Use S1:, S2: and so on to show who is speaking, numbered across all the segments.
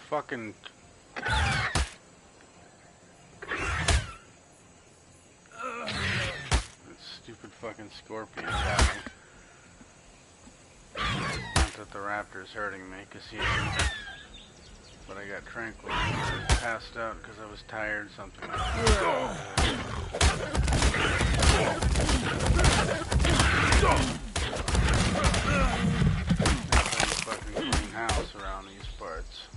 S1: fucking... Stupid fucking scorpion got me. Not that the raptor's hurting me, because he isn't. But I got tranquilized or passed out because I was tired, something like that. Nice fucking clean house around these parts.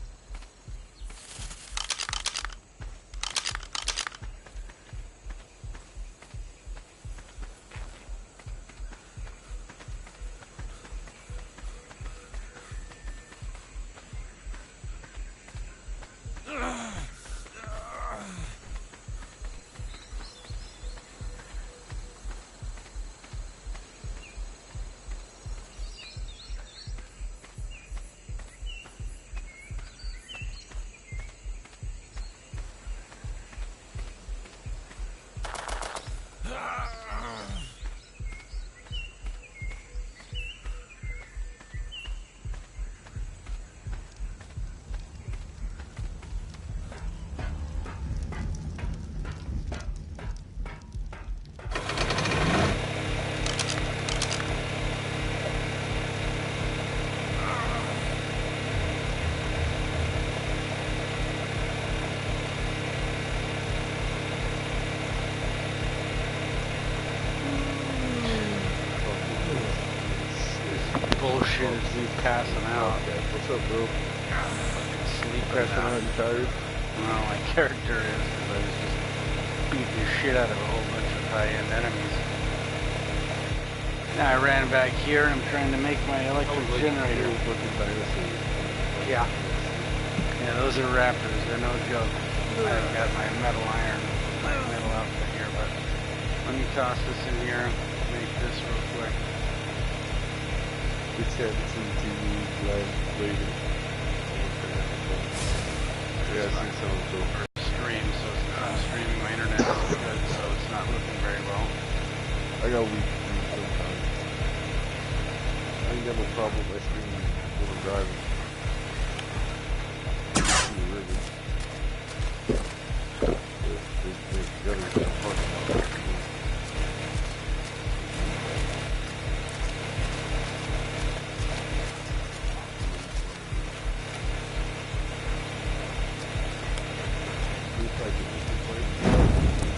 S1: Bullshit is me passing out.
S2: Okay. What's up, bro?
S1: Sleep
S2: Passing out, you tired?
S1: Well, my character is, because I was just beating the shit out of a whole bunch of high-end enemies. Now I ran back here and I'm trying to make my electric generator. Yeah. Yeah, those are raptors. They're no joke. I've got my metal iron, my metal outfit here, but let me toss this in here, make this real quick.
S2: It's got TV live later. Yeah, I see some of those.
S1: Stream, so I'm streaming my internet is good, so it's not looking very well.
S2: I got weak sometimes. I ain't got no problem with my screen when I'm driving.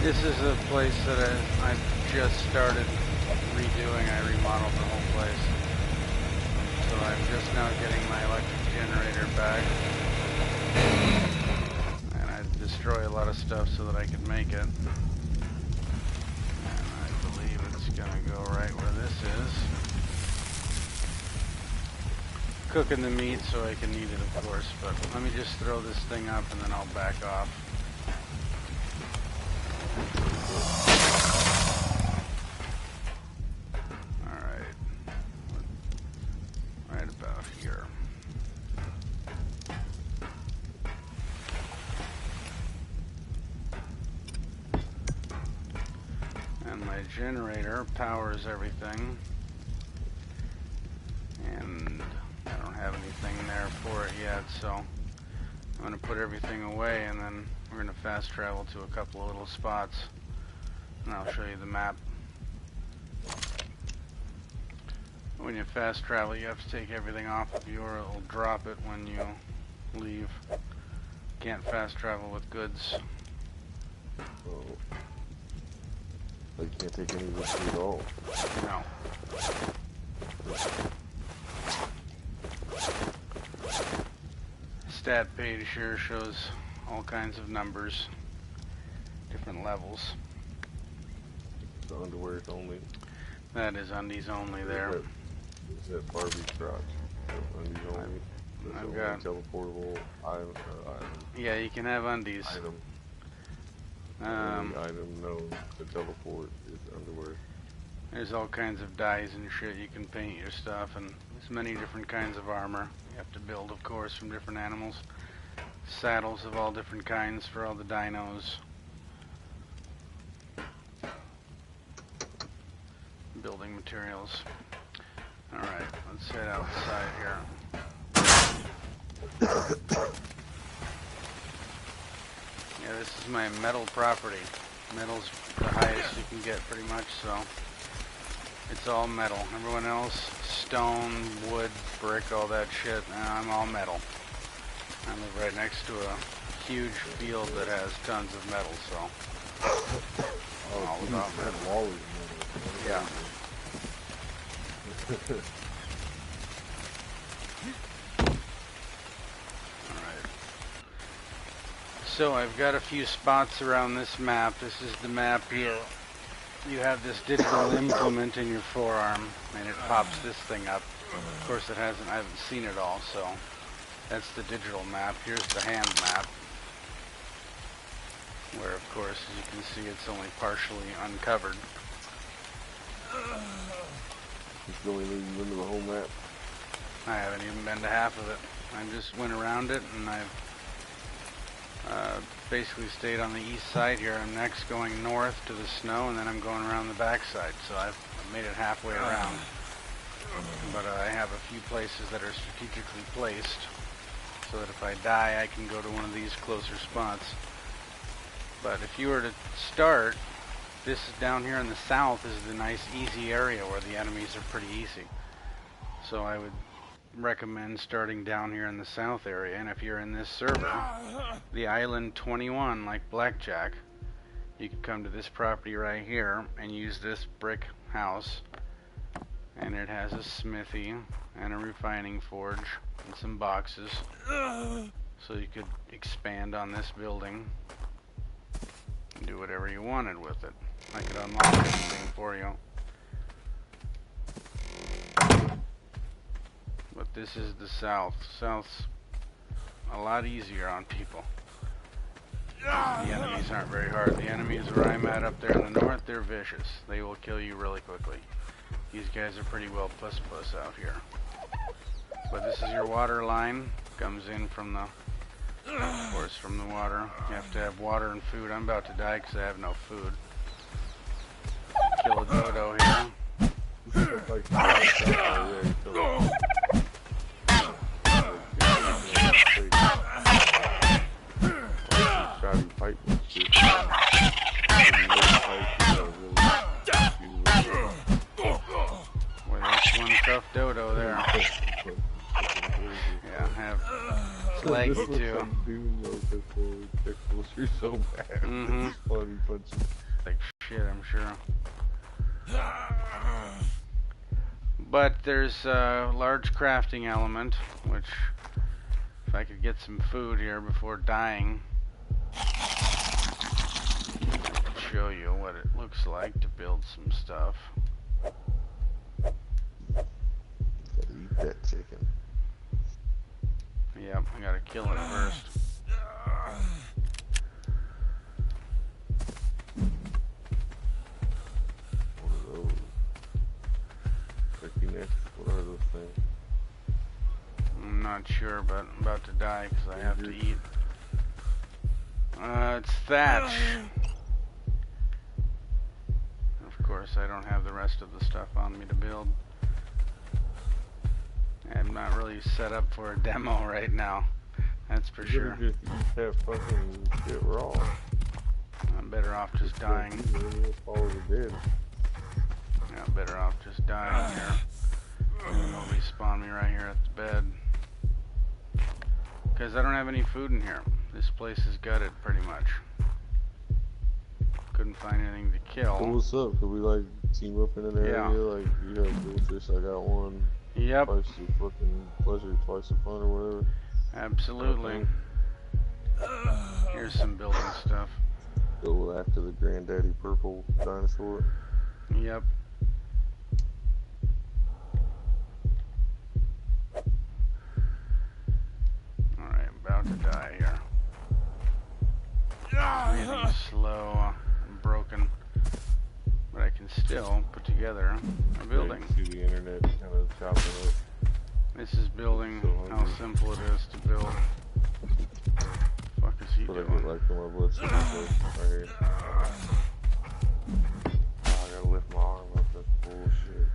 S1: This is a place that I've just started redoing. I remodeled the whole place. So I'm just now getting my electric generator back. And I destroy a lot of stuff so that I can make it. And I believe it's gonna go right where this is. Cooking the meat so I can eat it, of course, but let me just throw this thing up and then I'll back off. Alright. Right about here. And my generator powers everything. And I don't have anything there for it yet, so I'm going to put everything away and then we're going to fast travel to a couple of little spots and I'll show you the map. When you fast travel you have to take everything off of you or it'll drop it when you leave. Can't fast travel with goods.
S2: Oh. Like, you can't take any of this at all.
S1: No. Stat page here shows all kinds of numbers, different levels.
S2: The underwear is only.
S1: That is undies only there.
S2: Is that Barbie crotch? Undies only.
S1: I've got
S2: teleportable item.
S1: Yeah, you can have undies.
S2: Item. The only item known to teleport is underwear.
S1: There's all kinds of dyes and shit. You can paint your stuff, and there's many different kinds of armor. You have to build, of course, from different animals. Saddles of all different kinds for all the dinos. Building materials. Alright, let's head outside here. Yeah, this is my metal property. Metal's the highest you can get pretty much, so it's all metal. Everyone else, stone, wood, brick, all that shit. I'm all metal. I live right next to a huge field that has tons of metal, so
S2: Oh,
S1: all
S2: geez,
S1: about
S2: that
S1: metal.
S2: wall is metal.
S1: Yeah. Alright. So I've got a few spots around this map. This is the map here. You have this digital implement in your forearm, and it pops this thing up. Of course, I haven't seen it all, so that's the digital map. Here's the hand map, where, of course, as you can see, it's only partially uncovered.
S2: It's going into the whole map.
S1: I haven't even been to half of it. I just went around it, and I've basically stayed on the east side here. I'm next going north to the snow, and then I'm going around the back side, so I've made it halfway around. But I have a few places that are strategically placed, so that if I die, I can go to one of these closer spots. But if you were to start, this is down here in the south is the nice easy area where the enemies are pretty easy. So I would recommend starting down here in the south area. And if you're in this server, the Island 21, like Blackjack, you could come to this property right here and use this brick house. And it has a smithy and a refining forge and some boxes. So you could expand on this building and do whatever you wanted with it. I could unlock anything for you. But this is the south. South's a lot easier on people. The enemies aren't very hard. The enemies where I'm at up there in the north, they're vicious. They will kill you really quickly. These guys are pretty well puss out here. But this is your water line. Comes in from the, of course, from the water. You have to have water and food. I'm about to die because I have no food. Kill a dodo here. Well, that's one tough dodo there. Yeah, have slag you too.
S2: You're so bad. It's funny punching.
S1: Like shit, I'm sure. But there's a large crafting element, which if I could get some food here before dying, I could show you what it looks like to build some stuff.
S2: Gotta eat that chicken.
S1: Yep, I gotta kill it first.
S2: What are those things?
S1: I'm not sure, but I'm about to die because I have to eat. It's thatch. Of course, I don't have the rest of the stuff on me to build. I'm not really set up for a demo right now. That's for sure.
S2: Just eat that fucking shit raw.
S1: I'm better off just dying.
S2: Dead.
S1: Yeah, better off just dying here. They'll respawn me right here at the bed. Because I don't have any food in here. This place is gutted pretty much. Couldn't find anything to kill.
S2: So what's up? Could we like team up in an area?
S1: Yeah.
S2: Like you have goldfish, I got one.
S1: Yep.
S2: Twice the fucking pleasure, twice the fun or whatever.
S1: Absolutely. Here's some building stuff.
S2: Go after the granddaddy purple dinosaur.
S1: Yep. Alright, about to die here. Really slow and broken. But I can still put together a building.
S2: See the internet kind of chopping up.
S1: This is building how simple it is to build. What the fuck is he
S2: But I
S1: doing?
S2: get like my blood sugar right here. Oh, I gotta lift my arm up, that's bullshit.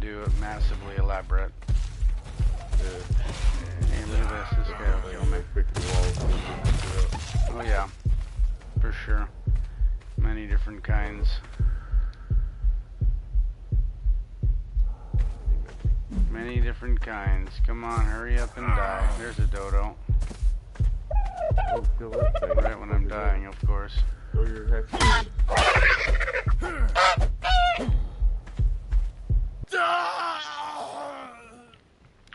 S1: do it massively elaborate.
S2: Yeah.
S1: Hey, look at this. This guy will kill me. Oh yeah, for sure. Many different kinds. Many different kinds. Come on, hurry up and die. There's a dodo.
S2: Oh, kill that thing.
S1: Right when I'm dying, of course.
S2: Throw your head.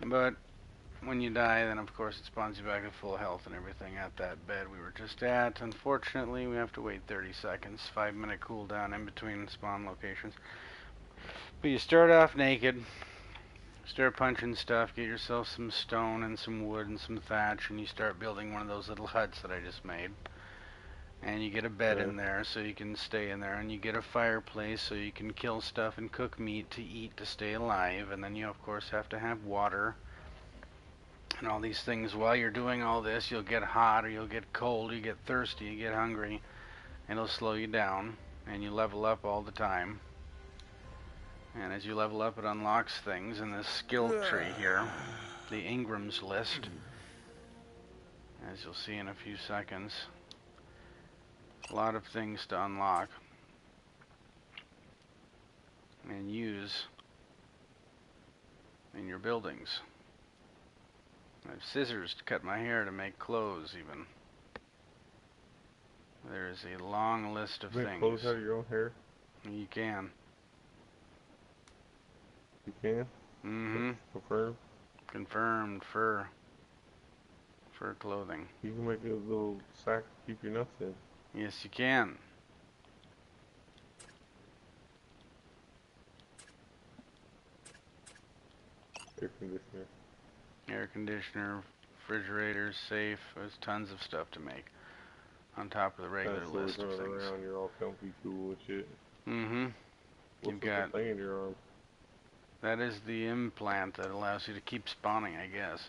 S1: But when you die, then of course it spawns you back at full health and everything at that bed we were just at. Unfortunately, we have to wait 30 seconds, 5-minute cooldown in between spawn locations. But you start off naked, start punching stuff, get yourself some stone and some wood and some thatch, and you start building one of those little huts that I just made. And you get a bed in there so you can stay in there, and you get a fireplace so you can kill stuff and cook meat to eat to stay alive. And then you of course have to have water and all these things. While you're doing all this, you'll get hot or you'll get cold, you get thirsty, you get hungry, and it'll slow you down, and you level up all the time. And as you level up, it unlocks things in this skill tree here, the Ingram's list, as you'll see in a few seconds. A lot of things to unlock and use in your buildings. I have scissors to cut my hair to make clothes even. There is a long list of
S2: Make
S1: things.
S2: clothes out of your own hair?
S1: You can.
S2: You can?
S1: Mm-hmm.
S2: Confirm?
S1: Confirmed. Fur clothing.
S2: You can make a little sack to keep your nuts in.
S1: Yes, you can.
S2: Air conditioner.
S1: Air conditioner, refrigerator, safe. There's tons of stuff to make on top of the regular list of things.
S2: Around, you're all comfy, cool and shit.
S1: Mm-hmm. You've got
S2: the thing in your arm?
S1: That is the implant that allows you to keep spawning, I guess.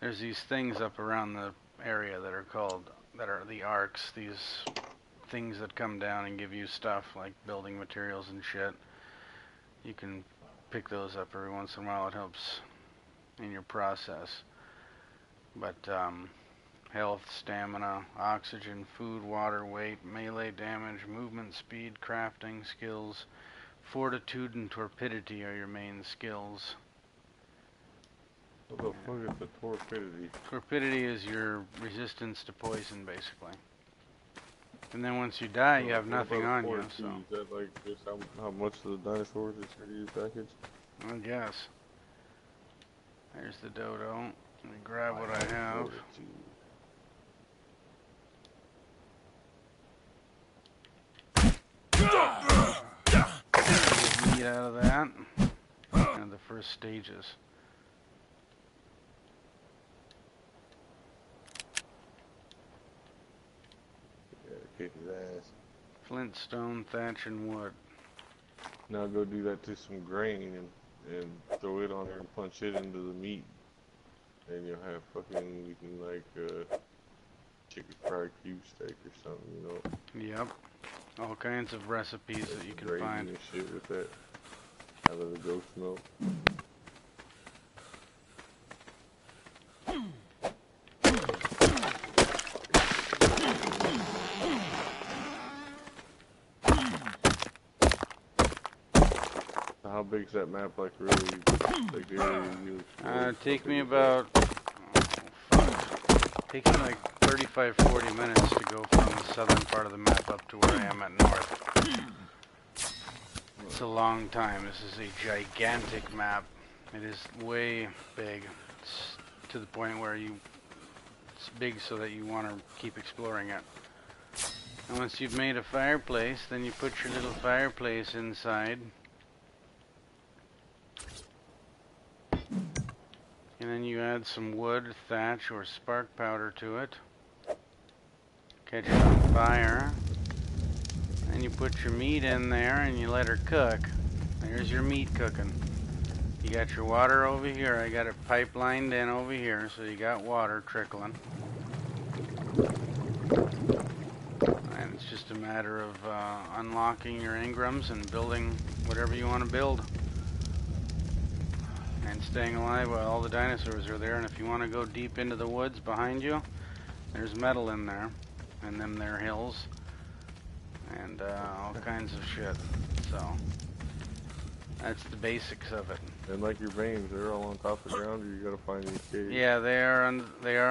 S1: There's these things up around the area that are the arcs, these things that come down and give you stuff like building materials and shit. You can pick those up every once in a while. It helps in your process. But health, stamina, oxygen, food, water, weight, melee damage, movement, speed, crafting, skills, fortitude, and torpidity are your main skills.
S2: What the fuck is the torpidity?
S1: Torpidity is your resistance to poison, basically. And then once you die, you have nothing on you, so...
S2: Is that like just how much of the dinosaurs is in your package?
S1: I guess. There's the dodo. Let me grab what I have. Meat out of that. And the first stages.
S2: Kick his ass.
S1: Flint, stone, thatch, and wood.
S2: Now go do that to some grain and throw it on there and punch it into the meat. And you'll have fucking, you can like, chicken fried cube steak or something, you know?
S1: Yep. All kinds of recipes that you can find.
S2: And shit with that out of the goat milk. How big's that map, like, really? Like, the area you
S1: Take me about, takes me like 35-40 minutes to go from the southern part of the map up to where I am at north. It's a long time. This is a gigantic map. It is way big. It's to the point where it's big so that you want to keep exploring it. And once you've made a fireplace, then you put your little fireplace inside. And then you add some wood, thatch, or spark powder to it. Catch it on fire. And you put your meat in there and you let her cook. There's your meat cooking. You got your water over here. I got it pipelined in over here, so you got water trickling. And it's just a matter of unlocking your engrams and building whatever you want to build. and staying alive while all the dinosaurs are there. And if you want to go deep into the woods behind you, there's metal in there, and them there hills, and all kinds of shit. So that's the basics of it.
S2: And like your veins, they're all on top of the ground, or you gotta find these caves?
S1: Yeah, they are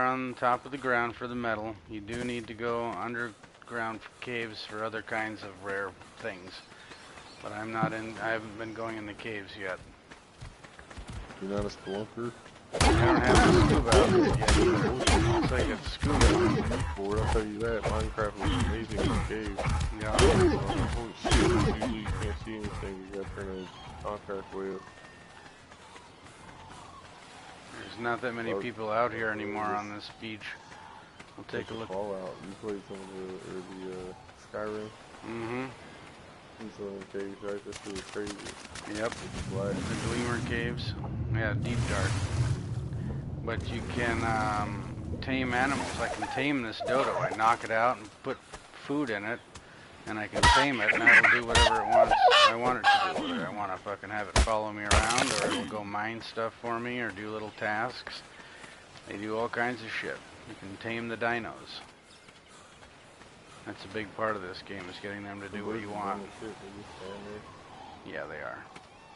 S1: on top of the ground for the metal. You do need to go underground caves for other kinds of rare things. But I haven't been going in the caves yet.
S2: You're not a spelunker?
S1: I don't have the scuba outfit yet either. Looks like it's scuba.
S2: Well, I'll tell you that, Minecraft was amazing in the cave.
S1: Yeah.
S2: Holy shit, usually you can't see anything, you gotta turn the contrast way up.
S1: There's not that many people out here anymore on this beach. We'll take a look.
S2: Fallout. You played some of the Skyrim?
S1: Mm-hmm.
S2: Some of the caves, right? That's really crazy.
S1: Yep. The Gleamer Caves. Yeah, deep dark. But you can tame animals. I can tame this dodo. I knock it out and put food in it, and I can tame it, and it'll do whatever it wants. I want it to do. Whether I want to fucking have it follow me around, or it'll go mine stuff for me, or do little tasks. They do all kinds of shit. You can tame the dinos. That's a big part of this game, is getting them to do what you want. Yeah, they are.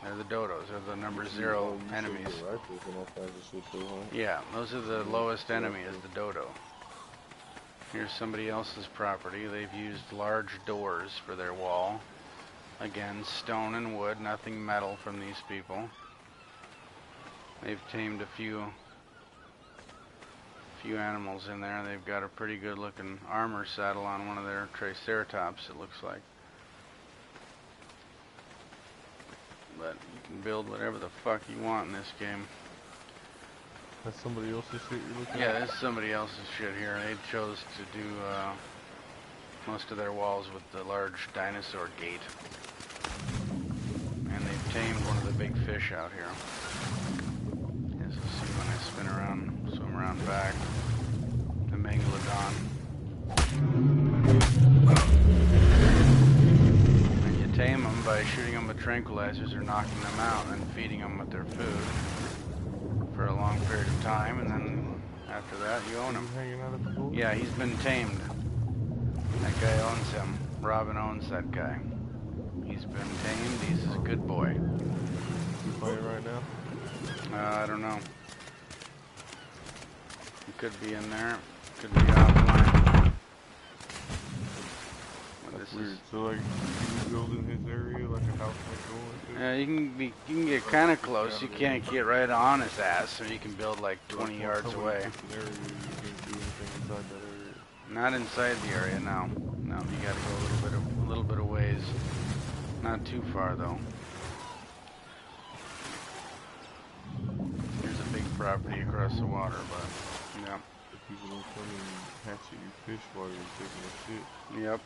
S1: They're the dodos. They're the number 0 enemies. Yeah, those are the lowest enemy, is the dodo. Here's somebody else's property. They've used large doors for their wall. Again, stone and wood, nothing metal from these people. They've tamed a few animals in there. They've got a pretty good looking armor saddle on one of their triceratops, it looks like. But you can build whatever the fuck you want in this game.
S2: That's somebody else's shit you're looking at?
S1: Yeah, this is somebody else's shit here. They chose to do most of their walls with the large dinosaur gate. And they've tamed one of the big fish out here. As you'll see when I spin around, swim around back. The Megalodon. And you tame them by shooting them with tranquilizers or knocking them out and feeding them with their food for a long period of time, and then after that you own him. Yeah, he's been tamed. That guy owns him. Robin owns that guy. He's been tamed. He's a good boy.
S2: You playing right now?
S1: I don't know. He could be in there. Could be offline.
S2: That's weird. So like, you can build in his area like a house next door?
S1: You can get kind of close. You can't get right on his ass, so you can build like 20 yards away. Not inside the area, no. No, you got to go a little bit of ways. Not too far though. There's a big property across the water, but yeah.
S2: People don't come and hatch at your fish while you're taking a shit.
S1: Yep.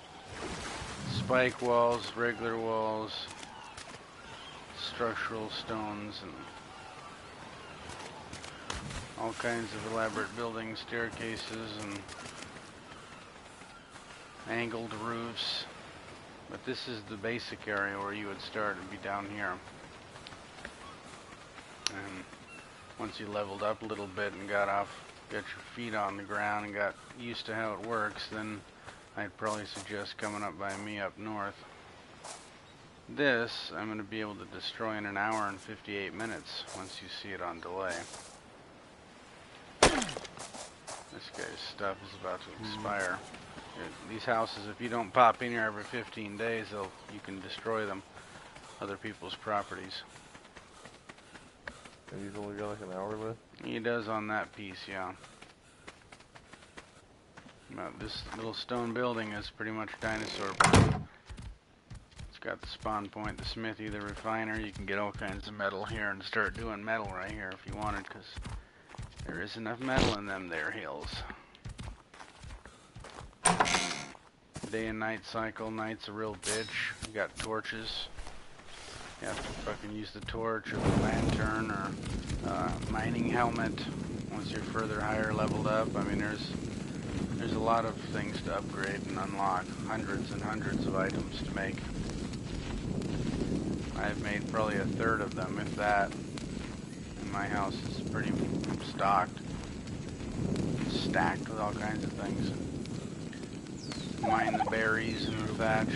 S1: Spike walls, regular walls, structural stones, and all kinds of elaborate buildings, staircases, and angled roofs. But this is the basic area where you would start. It'd be down here. And once you leveled up a little bit and got your feet on the ground and got used to how it works, then I'd probably suggest coming up by me up north. This, I'm going to be able to destroy in an hour and 58 minutes once you see it on delay. This guy's stuff is about to expire. These houses, if you don't pop in here every 15 days, you can destroy them. Other people's properties.
S2: And he's only got like an hour left?
S1: He does on that piece, yeah. Now, this little stone building is pretty much dinosaur proof. It's got the spawn point, the smithy, the refiner. You can get all kinds of metal here and start doing metal right here if you wanted, because there is enough metal in them there hills. Day and night cycle. Night's a real bitch. You got torches. You have to fucking use the torch or the lantern or mining helmet once you're further higher leveled up. I mean, there's a lot of things to upgrade and unlock. Hundreds and hundreds of items to make. I've made probably a third of them, if that. And my house is pretty stocked. Stacked with all kinds of things. Mine the berries and the thatch.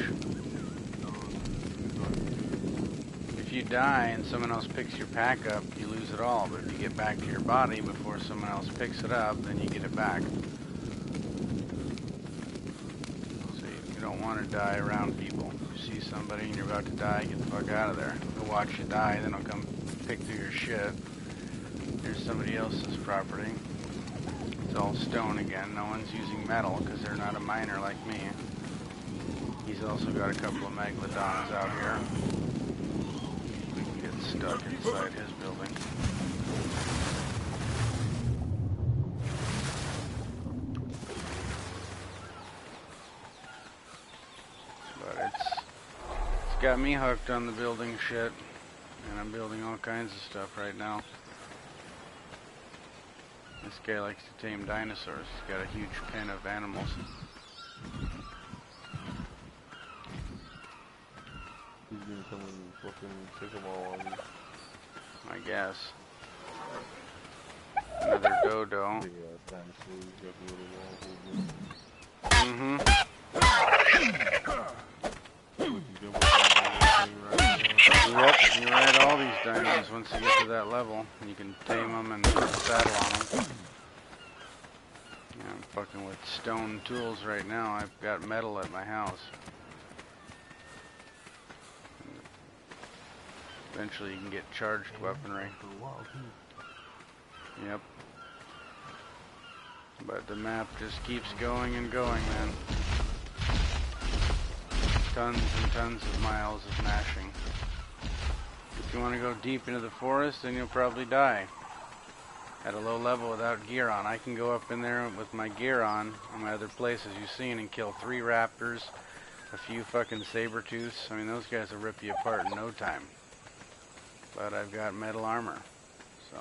S1: If you die and someone else picks your pack up, you lose it all. But if you get back to your body before someone else picks it up, then you get it back. So you don't want to die around people. If you see somebody and you're about to die, get the fuck out of there. They'll watch you die, then they'll come pick through your shit. Here's somebody else's property. It's all stone again. No one's using metal because they're not a miner like me. He's also got a couple of megalodons out here. We can get stuck inside his building. But it's got me hooked on the building shit. And I'm building all kinds of stuff right now. This guy likes to tame dinosaurs. He's got a huge pen of animals.
S2: He's gonna come and fucking take them all on you.
S1: I guess. Another dodo. Mm-hmm. Yep, you ride all these dinos once you get to that level. You can tame them and saddle on them. Yeah, I'm fucking with stone tools right now. I've got metal at my house. Eventually you can get charged weaponry. Yep. But the map just keeps going and going, man. Tons and tons of miles of mashing. If you want to go deep into the forest, then you'll probably die. At a low level without gear on. I can go up in there with my gear on my other places you've seen, and kill 3 raptors, a few fucking saber-tooths. I mean, those guys will rip you apart in no time. But I've got metal armor. So,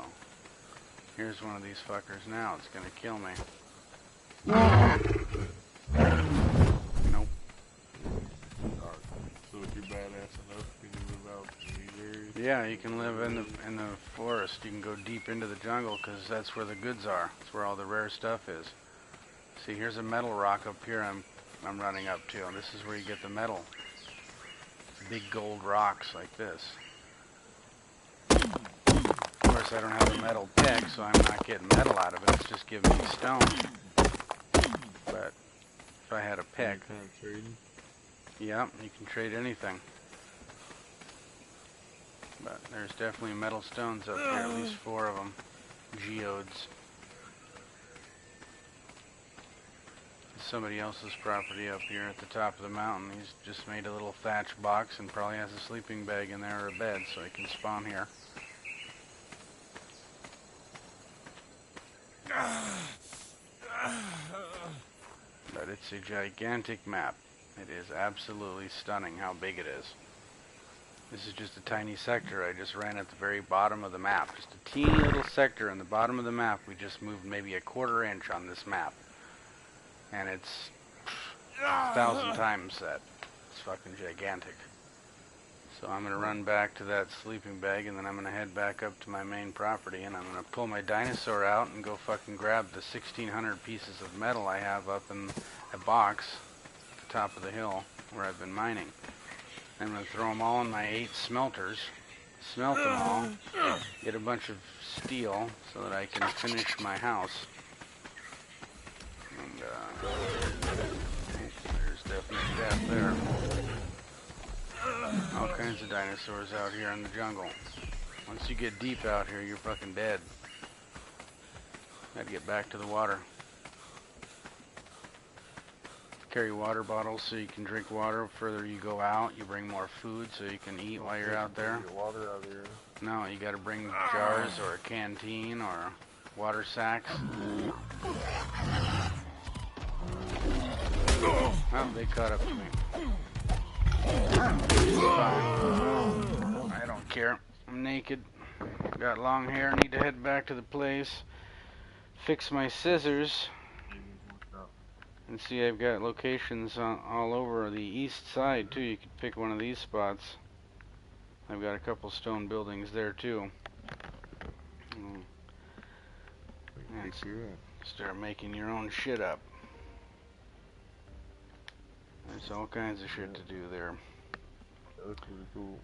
S1: here's one of these fuckers now. It's gonna kill me. Nope.
S2: So if you're badass enough, can you live out in these areas?
S1: Yeah, you can live in the forest. You can go deep into the jungle because that's where the goods are. That's where all the rare stuff is. See, here's a metal rock up here I'm running up to, and this is where you get the metal. Big gold rocks like this. Of course, I don't have a metal pick, so I'm not getting metal out of it. It's just giving me stone. But if I had a pick, yeah, you can trade anything. But there's definitely metal stones up here, at least 4 of them. Geodes. Somebody else's property up here at the top of the mountain. He's just made a little thatch box and probably has a sleeping bag in there or a bed, so he can spawn here. But it's a gigantic map. It is absolutely stunning how big it is. This is just a tiny sector I just ran at the very bottom of the map. Just a teeny little sector in the bottom of the map. We just moved maybe a 1/4 inch on this map. And it's 1,000 times that. It's fucking gigantic. So I'm going to run back to that sleeping bag, and then I'm going to head back up to my main property, and I'm going to pull my dinosaur out and go fucking grab the 1,600 pieces of metal I have up in a box at the top of the hill where I've been mining. I'm going to throw them all in my 8 smelters, smelt them all, get a bunch of steel so that I can finish my house. And there's definitely death there. All kinds of dinosaurs out here in the jungle. Once you get deep out here, you're fucking dead. Gotta get back to the water. Carry water bottles so you can drink water. The further you go out, you bring more food so you can eat while you're out there.
S2: Water out here.
S1: No, you gotta bring jars or a canteen or water sacks. Oh, they caught up to me. I don't care. I'm naked. Got long hair. Need to head back to the place. Fix my scissors. And see, I've got locations all over the east side too. You could pick one of these spots. I've got a couple stone buildings there too. Start making your own shit up. There's all kinds of shit to do there.
S2: That looks pretty cool.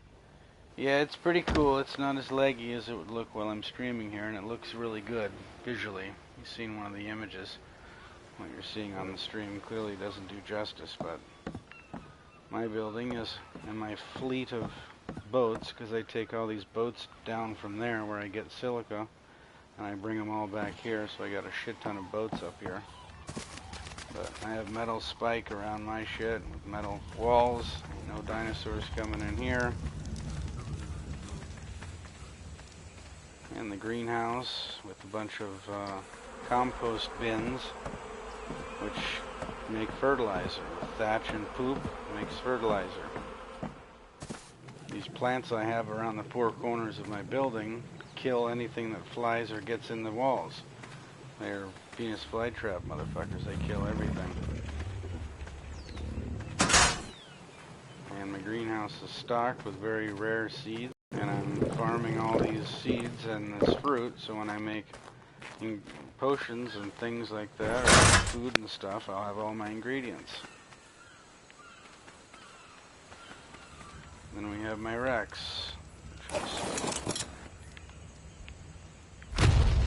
S1: Yeah, it's pretty cool. It's not as laggy as it would look while I'm streaming here, and it looks really good visually. You've seen one of the images. What you're seeing on the stream clearly doesn't do justice, but my building is, and my fleet of boats, because I take all these boats down from there where I get silica, and I bring them all back here, so I got a shit ton of boats up here. But I have metal spike around my shit with metal walls. No dinosaurs coming in here. And the greenhouse with a bunch of compost bins, which make fertilizer. Thatch and poop makes fertilizer. These plants I have around the four corners of my building kill anything that flies or gets in the walls. They're Venus flytrap motherfuckers. They kill everything. And the greenhouse is stocked with very rare seeds. And I'm farming all these seeds and this fruit, so when I make potions and things like that, or food and stuff, I'll have all my ingredients. Then we have my Rex.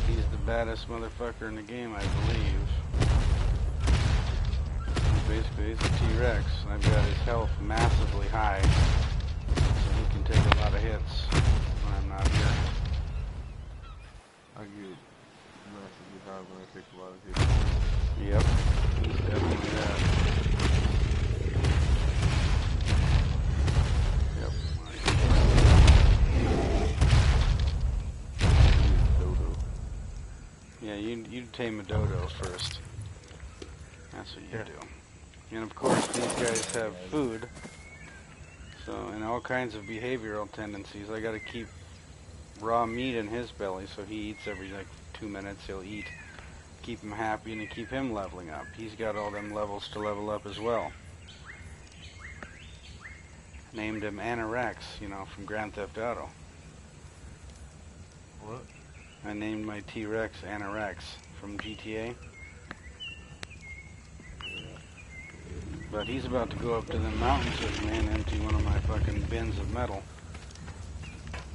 S1: He's the baddest motherfucker in the game, I believe. Basically, he's a T-Rex, and I've got his health massively high, so he can take a lot of hits when I'm not here.
S2: I get massively high when I take a lot of hits.
S1: Yep, he's definitely that. Yeah, you tame a dodo first. That's what you do. And of course, these guys have food, so and all kinds of behavioral tendencies. I got to keep raw meat in his belly, so he eats every like 2 minutes. He'll eat, keep him happy, and to keep him leveling up. He's got all them levels to level up as well. Named him Anorex, you know, from Grand Theft Auto.
S2: What?
S1: I named my T-Rex Anorex from GTA. But he's about to go up to the mountains with me and empty one of my fucking bins of metal.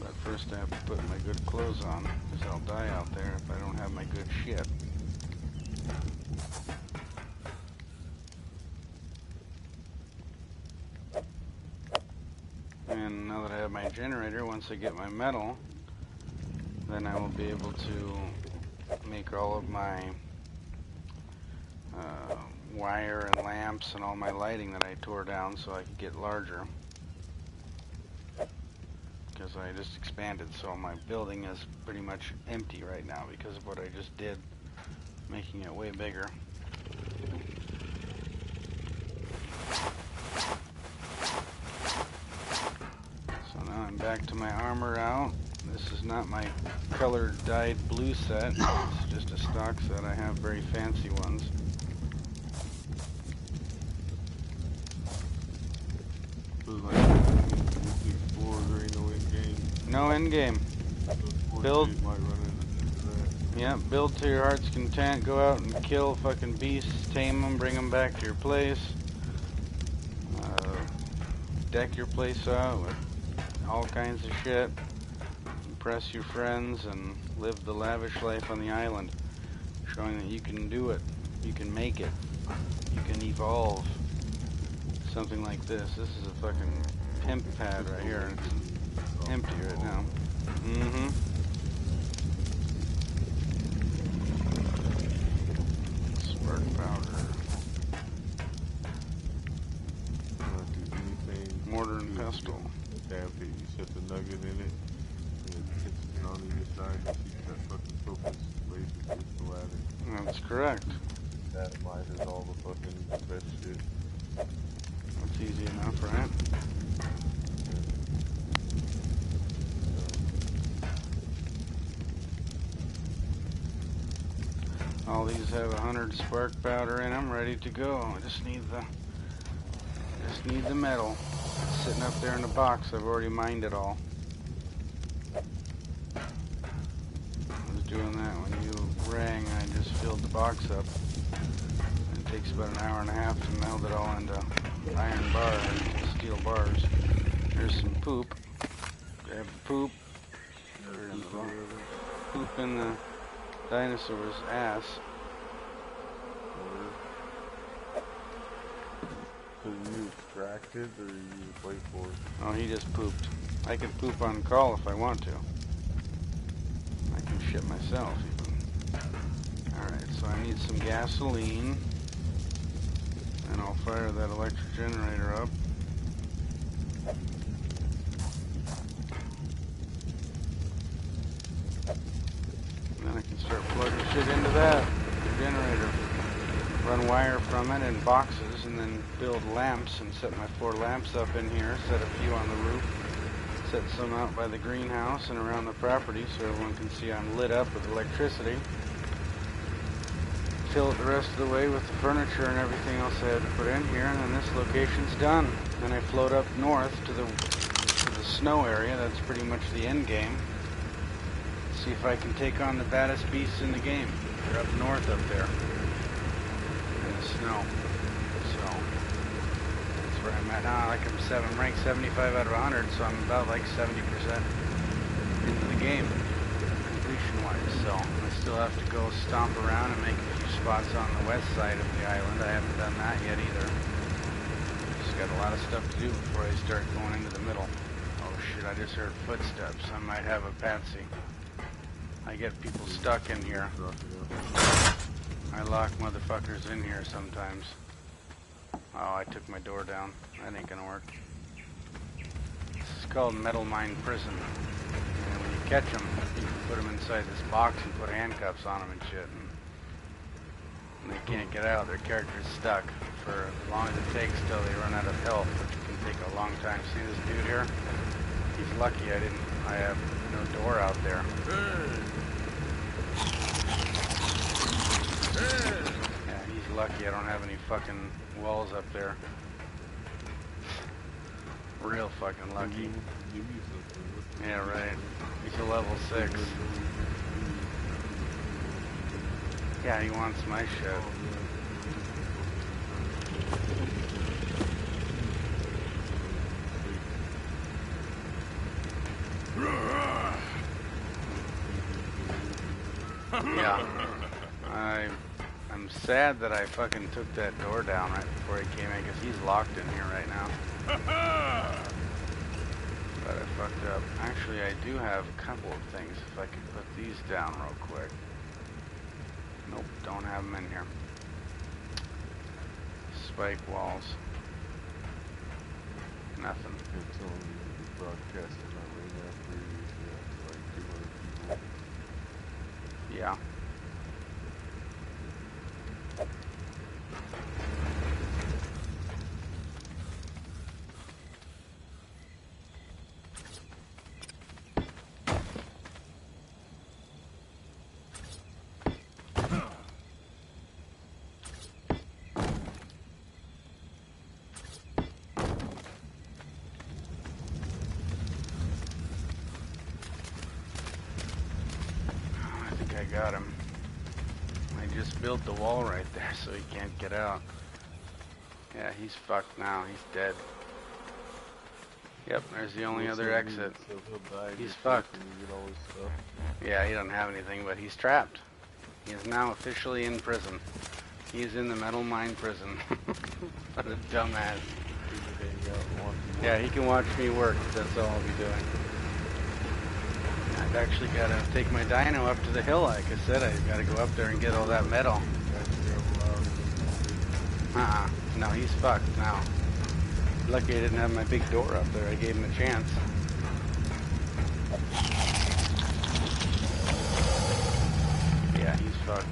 S1: But first I have to put my good clothes on, because I'll die out there if I don't have my good shit. And now that I have my generator, once I get my metal, then I will be able to make all of my wire and lamps and all my lighting that I tore down so I could get larger. Because I just expanded, so my building is pretty much empty right now because of what I just did, making it way bigger. So now I'm back to my armor out. This is not my colored dyed blue set. It's just a stock set. I have very fancy ones. No end game. Build. Yeah, build to your heart's content. Go out and kill fucking beasts, tame them, bring them back to your place. Deck your place out with all kinds of shit. Impress your friends and live the lavish life on the island, showing that you can do it, you can make it, you can evolve. Something like this. This is a fucking pimp pad right here, and it's empty right now. Spark powder. Mortar and pestle.
S2: Damn, you set the nugget in it. On either side, you keep that fucking focus laser crystal at it.
S1: That's correct.
S2: That is all the fucking best shit.
S1: That's easy enough, right? All these have 100 spark powder in them, ready to go. I just need the metal. It's sitting up there in the box. I've already mined it all. box up. It takes about an hour and a half to melt it all into iron bars, steel bars. There's some poop. Grab the poop. Poop in the dinosaur's ass.
S2: So you extracted or you wait for it?
S1: Oh, he just pooped. I can poop on call if I want to. I can shit myself even. Alright, so I need some gasoline. And I'll fire that electric generator up. And then I can start plugging shit into that generator. Run wire from it in boxes and then build lamps and set my 4 lamps up in here. Set a few on the roof. Set some out by the greenhouse and around the property so everyone can see I'm lit up with electricity. Fill it the rest of the way with the furniture and everything else I had to put in here, and then this location's done. Then I float up north to the snow area. That's pretty much the end game. See if I can take on the baddest beasts in the game. They're up north up there in the snow. So that's where I'm at now. Like I'm ranked 75 out of 100, so I'm about like 70% into the game completion-wise. So I still have to go stomp around and make a few spots on the west side of the island. I haven't done that yet either. Just got a lot of stuff to do before I start going into the middle. Oh shit, I just heard footsteps. I might have a patsy. I get people stuck in here. I lock motherfuckers in here sometimes. Oh, I took my door down. That ain't gonna work. This is called Metal Mine Prison. And when you catch them, you can put them inside this box and put handcuffs on them and shit. And they can't get out. Their character's stuck for as long as it takes till they run out of health, which can take a long time. See this dude here? He's lucky I have no door out there. Yeah, he's lucky I don't have any fucking walls up there. Real fucking lucky. Yeah, right. He's a level 6. Yeah, he wants my shit. Yeah. I'm sad that I fucking took that door down right before he came in, because he's locked in here right now. But I fucked up. Actually, I do have a couple of things. If I could put these down real quick. Nope, don't have them in here. Spike walls. Nothing.
S2: It's on the broadcasting arena for like 200 people.
S1: Yeah. Got him. I just built the wall right there so he can't get out. Yeah, he's fucked now. He's dead. Yep, there's the only other exit. He's fucked. Yeah, he doesn't have anything, but he's trapped. He is now officially in prison. He's in the Metal Mine Prison. What a dumbass. Yeah, he can watch me work. That's all I'll be doing. I've actually got to take my dyno up to the hill, like I said. I've got to go up there and get all that metal. No, he's fucked now. Lucky I didn't have my big door up there. I gave him a chance. Yeah, he's fucked.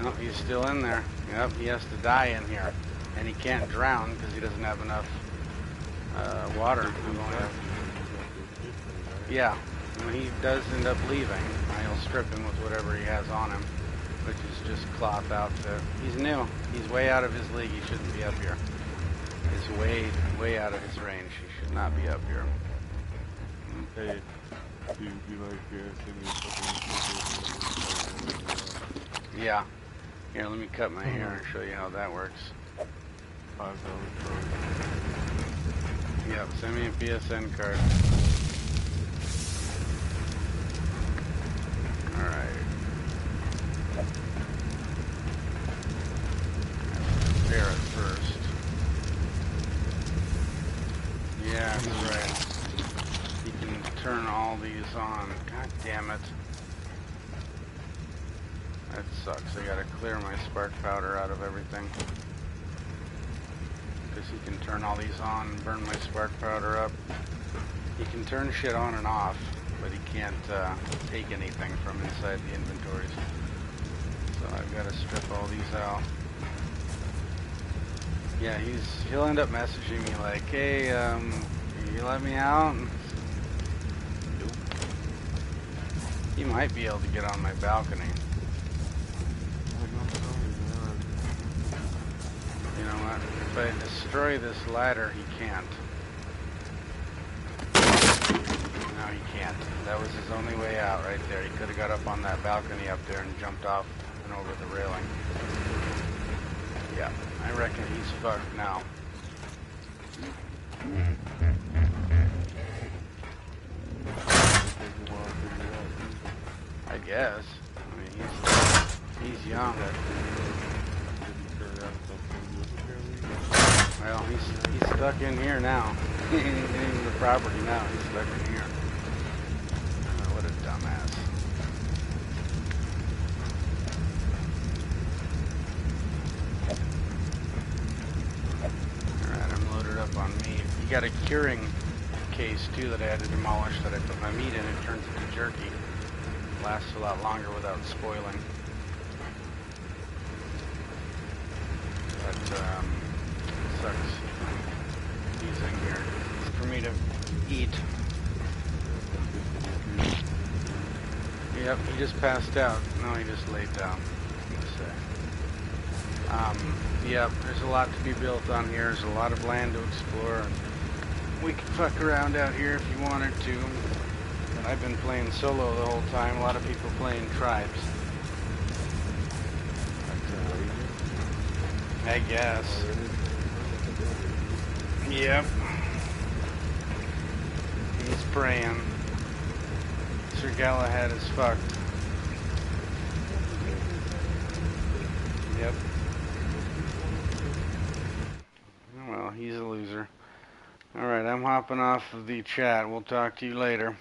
S1: No, he's still in there. Yep, he has to die in here. And he can't drown because he doesn't have enough water. Yeah, when he does end up leaving, I'll strip him with whatever he has on him, which is just cloth outfit. He's new. He's way out of his league. He shouldn't be up here. He's way out of his range. He should not be up here.
S2: Hey, Dude, be like, send me a fucking
S1: Yeah. Here, let me cut my hair and show you how that works.
S2: $5
S1: Yep, send me a PSN card. Alright. Repair it first. Yeah, that's right. You can turn all these on. God damn it. That sucks. I gotta clear my spark powder out of everything. Because you can turn all these on and burn my spark powder up. You can turn shit on and off, but he can't take anything from inside the inventories. So I've got to strip all these out. Yeah, he'll end up messaging me like, hey, you let me out? Nope. He might be able to get on my balcony. You know what? If I destroy this ladder, he can't. No, he can't. That was his only way out right there. He could have got up on that balcony up there and jumped off and over the railing. Yeah, I reckon he's fucked now. I guess. I mean, he's young. Well, he's stuck in here now. He ain't in the property now. He's stuck in here. Oh, what a dumbass. Alright, I'm loaded up on meat. You got a curing case too that I had to demolish that I put my meat in. It turns into jerky. Lasts a lot longer without spoiling. But sucks. He's in here for me to eat. Yep, he just passed out. No, he just laid down. Yep, there's a lot to be built on here. There's a lot of land to explore. We could fuck around out here if you wanted to. But I've been playing solo the whole time. A lot of people playing tribes. I guess. Yep. He's praying. Sir Galahad is fucked. Yep. Well, he's a loser. Alright, I'm hopping off of the chat. We'll talk to you later.